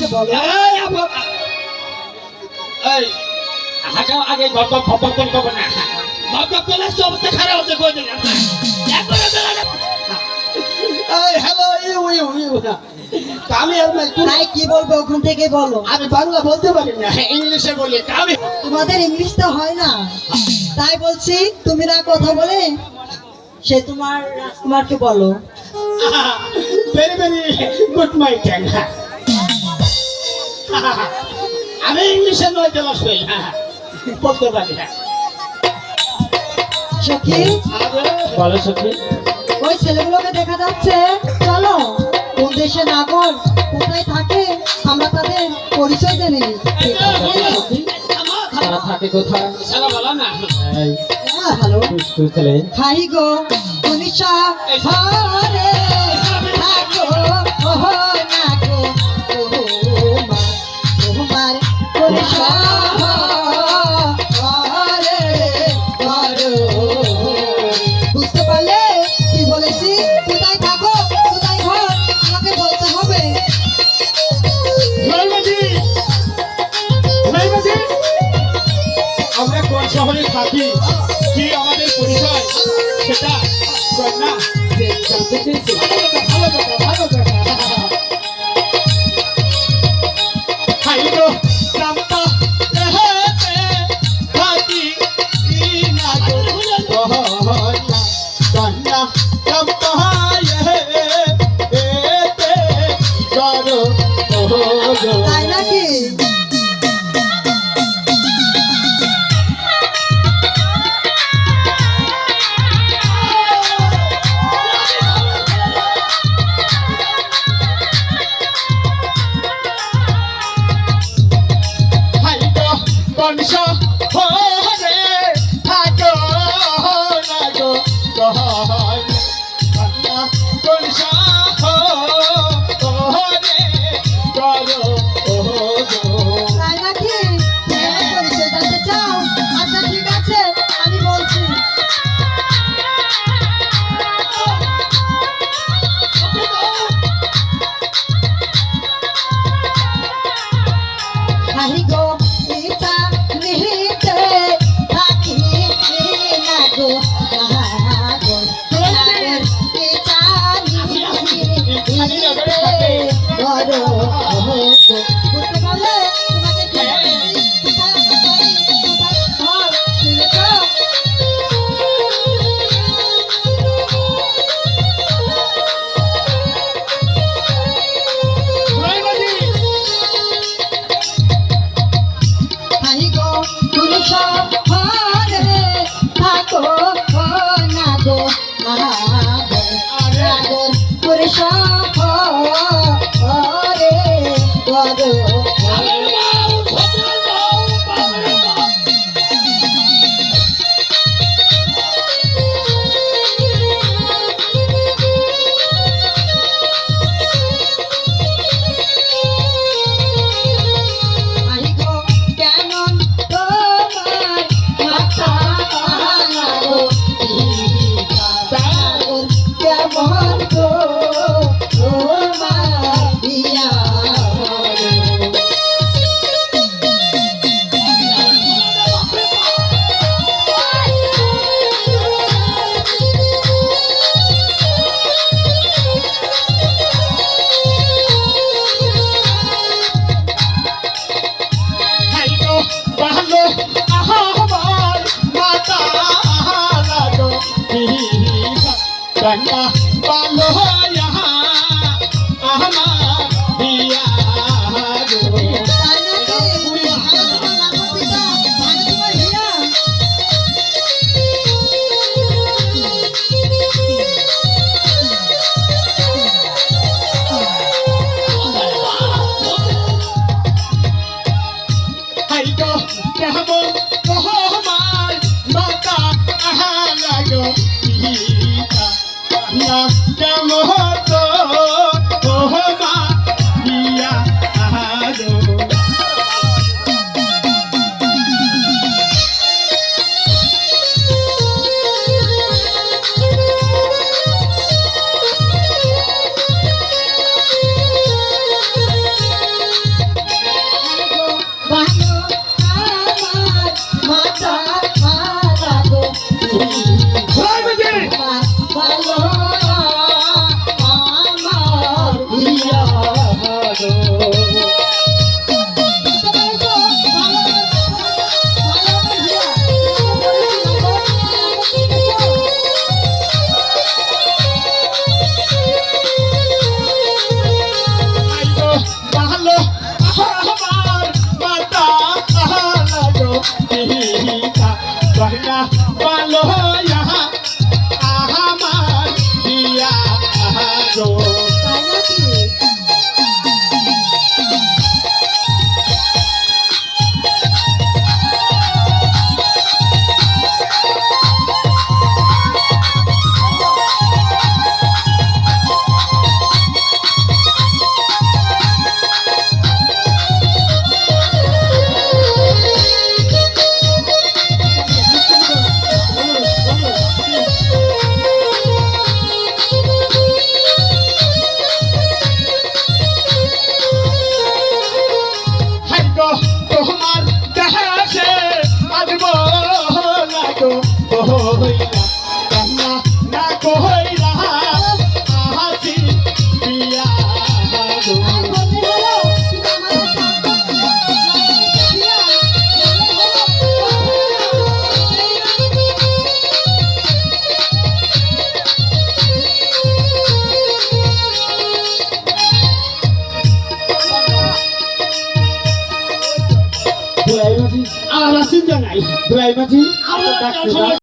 আমাকে বলো। এই হাঁটা আগে গপ গপ খপ খপ করবো না। গপ গপ করলে অবস্থা খারাপ হচ্ছে কই দিন হ্যালো কামি তাই কি বলবো ওখান থেকে বলো। আমি বাংলা বলতে পারি না, ইংলিশে বলি কামি। তোমাদের ইংলিশ তো হয় না, তাই বলছি তুমি না কথা বলে সে তোমার রাজকুমারকে বলো। ভেরি ভেরি গুড মাই ট্যাং। আমি ইংলিশে নয় জলাস হই, বলতে পারি না। সখী বলো সখী। ওই ছেলেগুলোকে দেখা যাচ্ছে, চলো কোন দেশে নাগর কোথায় থাকে আমরা তাদের পরিচয় জেনে নিই। তারা থাকে কোথায় সারা বলো না। হ্যালো তুই ছেলে হাই গো পুলিশা ঘরে থাকো ওহ না গো তোমার পুলিশা ঘরে ঘরে। বুঝতে পারলে কি বলেছি? কোথায় থাকো কোথায় ঘর আমাকে বলতে হবে। আমরা কোন শহরে থাকি কি আমাদের পরিচয় সেটা না জানতে চেয়েছি। ভালো কথা ভালো কথা। তাই নাকি? তাই নাকি? পরিচয় জানতে চাও? আচ্ছা ঠিক আছে আমি বলছি। হাই গো পিতা নিহিতে থাকি না গো নাগো নাগর পিতা নিহিতে ঘর বুঝতে পারলে? তোমাকে কি বলেছি? কোথায় আমরা করি কোথায় ঘর শুনেছ? হাই গো পুরুষ ঘরে থাকো না গো নাগর নাগর পুরুষ ঘরে ঘর। হাই গো কেমন তোমার মাথা গো নাগর কেমন গো তোমার বিয়া। তাই নাকি? ভালো তোমার নাগর পিতা, ভালো তোমার হিয়া। না ভালো আমার দিয়া গো তাই নাকি? হাইগো তোমার দেশে আসবো না গো কইরা কান্না না কইরা হাসি বিয়া গো আর বলতে হলো তুমি আমাদের সাথে দিয়া দুলাই মাঝি আর চিন্তা নাই দুলাই মাঝি আমার ডাকতে